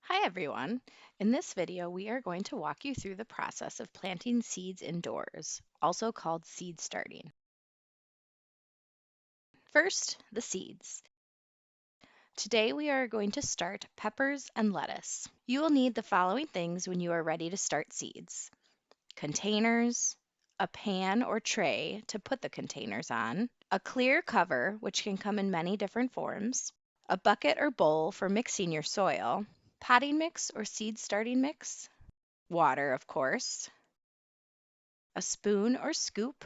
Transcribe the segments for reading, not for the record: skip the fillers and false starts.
Hi everyone! In this video, we are going to walk you through the process of planting seeds indoors, also called seed starting. First, the seeds. Today we are going to start peppers and lettuce. You will need the following things when you are ready to start seeds: containers, a pan or tray to put the containers on, a clear cover, which can come in many different forms, a bucket or bowl for mixing your soil, potting mix or seed starting mix, water, of course, a spoon or scoop,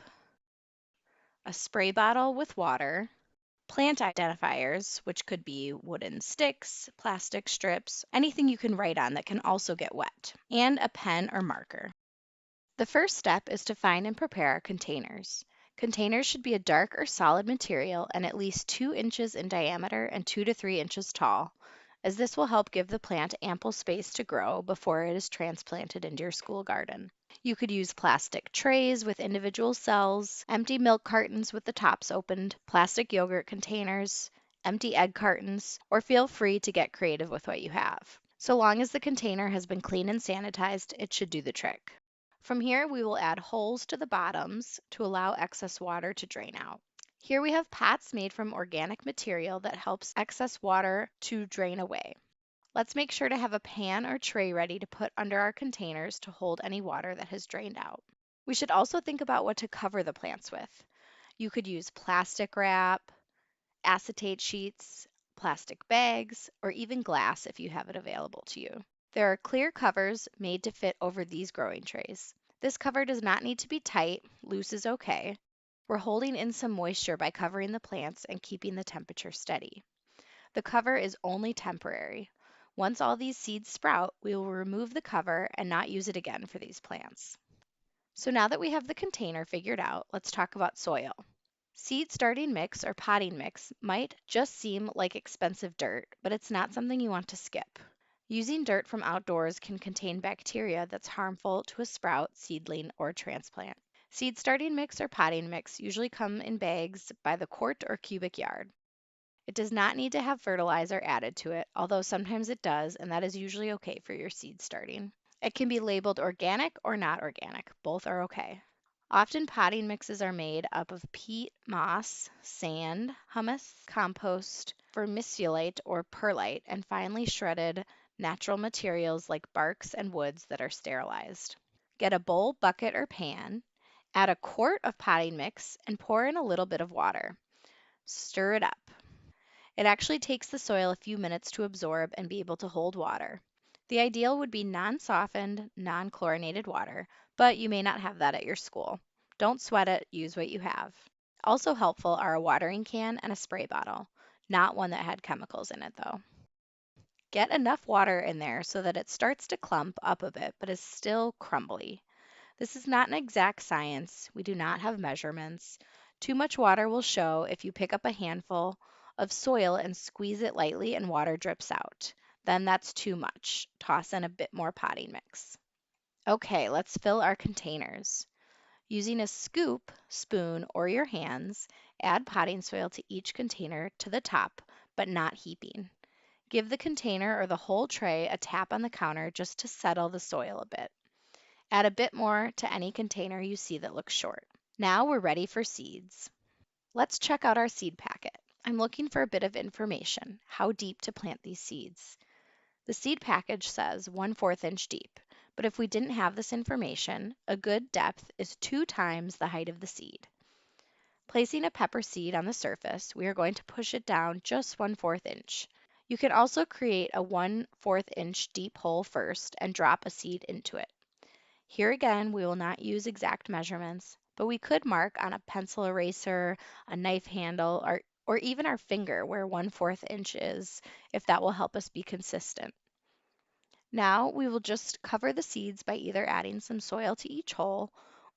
a spray bottle with water, plant identifiers, which could be wooden sticks, plastic strips, anything you can write on that can also get wet, and a pen or marker. The first step is to find and prepare our containers. Containers should be a dark or solid material and at least 2 inches in diameter and 2 to 3 inches tall, as this will help give the plant ample space to grow before it is transplanted into your school garden. You could use plastic trays with individual cells, empty milk cartons with the tops opened, plastic yogurt containers, empty egg cartons, or feel free to get creative with what you have. So long as the container has been cleaned and sanitized, it should do the trick. From here, we will add holes to the bottoms to allow excess water to drain out. Here we have pots made from organic material that helps excess water to drain away. Let's make sure to have a pan or tray ready to put under our containers to hold any water that has drained out. We should also think about what to cover the plants with. You could use plastic wrap, acetate sheets, plastic bags, or even glass if you have it available to you. There are clear covers made to fit over these growing trays. This cover does not need to be tight, loose is okay. We're holding in some moisture by covering the plants and keeping the temperature steady. The cover is only temporary. Once all these seeds sprout, we will remove the cover and not use it again for these plants. So now that we have the container figured out, let's talk about soil. Seed starting mix or potting mix might just seem like expensive dirt, but it's not something you want to skip. Using dirt from outdoors can contain bacteria that's harmful to a sprout, seedling, or transplant. Seed starting mix or potting mix usually come in bags by the quart or cubic yard. It does not need to have fertilizer added to it, although sometimes it does, and that is usually okay for your seed starting. It can be labeled organic or not organic. Both are okay. Often potting mixes are made up of peat, moss, sand, humus, compost, vermiculite or perlite, and finely shredded natural materials like barks and woods that are sterilized. Get a bowl, bucket, or pan, add a quart of potting mix, and pour in a little bit of water. Stir it up. It actually takes the soil a few minutes to absorb and be able to hold water. The ideal would be non-softened, non-chlorinated water, but you may not have that at your school. Don't sweat it, use what you have. Also helpful are a watering can and a spray bottle, not one that had chemicals in it though. Get enough water in there so that it starts to clump up a bit but is still crumbly. This is not an exact science. We do not have measurements. Too much water will show if you pick up a handful of soil and squeeze it lightly and water drips out. Then that's too much. Toss in a bit more potting mix. Okay, let's fill our containers. Using a scoop, spoon, or your hands, add potting soil to each container to the top, but not heaping. Give the container or the whole tray a tap on the counter just to settle the soil a bit. Add a bit more to any container you see that looks short. Now we're ready for seeds. Let's check out our seed packet. I'm looking for a bit of information, how deep to plant these seeds. The seed package says 1/4 inch deep, but if we didn't have this information, a good depth is 2 times the height of the seed. Placing a pepper seed on the surface, we are going to push it down just 1/4 inch. You can also create a 1/4 inch deep hole first and drop a seed into it. Here again, we will not use exact measurements, but we could mark on a pencil eraser, a knife handle, or even our finger where 1/4 inch is, if that will help us be consistent. Now we will just cover the seeds by either adding some soil to each hole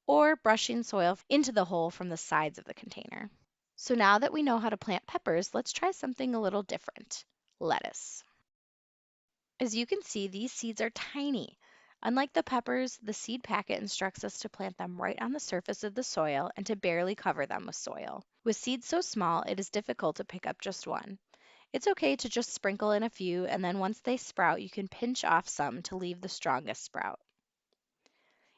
or brushing soil into the hole from the sides of the container. So now that we know how to plant peppers, let's try something a little different: lettuce. As you can see, these seeds are tiny. Unlike the peppers, the seed packet instructs us to plant them right on the surface of the soil and to barely cover them with soil. With seeds so small, it is difficult to pick up just one. It's okay to just sprinkle in a few, and then once they sprout, you can pinch off some to leave the strongest sprout.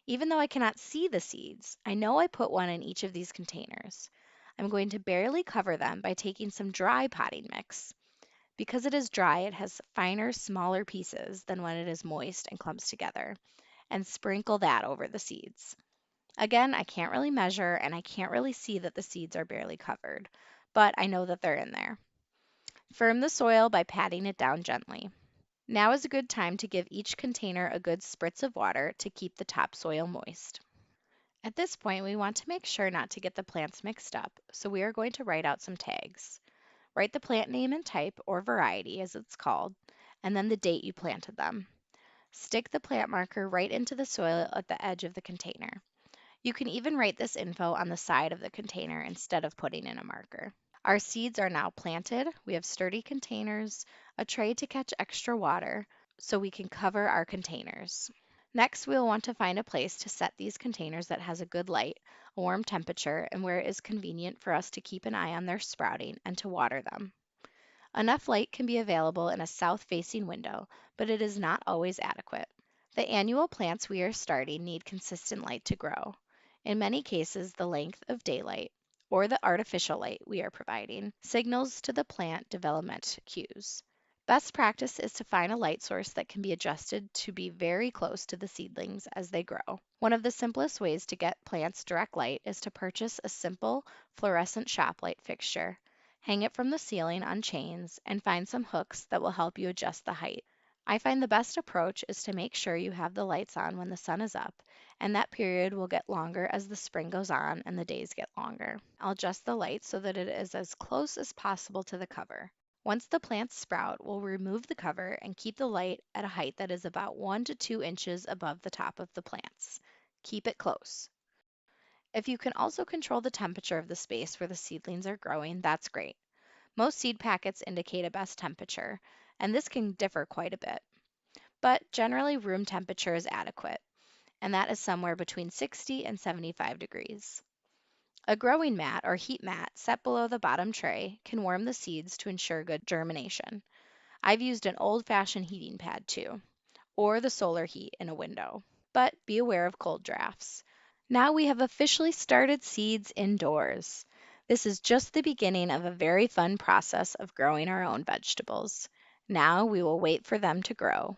Even though I cannot see the seeds, I know I put one in each of these containers. I'm going to barely cover them by taking some dry potting mix. Because it is dry, it has finer, smaller pieces than when it is moist and clumps together, and sprinkle that over the seeds. Again, I can't really measure and I can't really see that the seeds are barely covered, but I know that they're in there. Firm the soil by patting it down gently. Now is a good time to give each container a good spritz of water to keep the topsoil moist. At this point, we want to make sure not to get the plants mixed up, so we are going to write out some tags. Write the plant name and type, or variety as it's called, and then the date you planted them. Stick the plant marker right into the soil at the edge of the container. You can even write this info on the side of the container instead of putting in a marker. Our seeds are now planted. We have sturdy containers, a tray to catch extra water, so we can cover our containers. Next, we'll want to find a place to set these containers that has a good light, a warm temperature, and where it is convenient for us to keep an eye on their sprouting and to water them. Enough light can be available in a south-facing window, but it is not always adequate. The annual plants we are starting need consistent light to grow. In many cases, the length of daylight, or the artificial light we are providing, signals to the plant development cues. Best practice is to find a light source that can be adjusted to be very close to the seedlings as they grow. One of the simplest ways to get plants direct light is to purchase a simple fluorescent shop light fixture. Hang it from the ceiling on chains and find some hooks that will help you adjust the height. I find the best approach is to make sure you have the lights on when the sun is up, and that period will get longer as the spring goes on and the days get longer. I'll adjust the light so that it is as close as possible to the cover. Once the plants sprout, we'll remove the cover and keep the light at a height that is about 1 to 2 inches above the top of the plants. Keep it close. If you can also control the temperature of the space where the seedlings are growing, that's great. Most seed packets indicate a best temperature, and this can differ quite a bit. But generally, room temperature is adequate, and that is somewhere between 60 and 75 degrees. A growing mat or heat mat set below the bottom tray can warm the seeds to ensure good germination. I've used an old-fashioned heating pad too, or the solar heat in a window. But be aware of cold drafts. Now we have officially started seeds indoors. This is just the beginning of a very fun process of growing our own vegetables. Now we will wait for them to grow.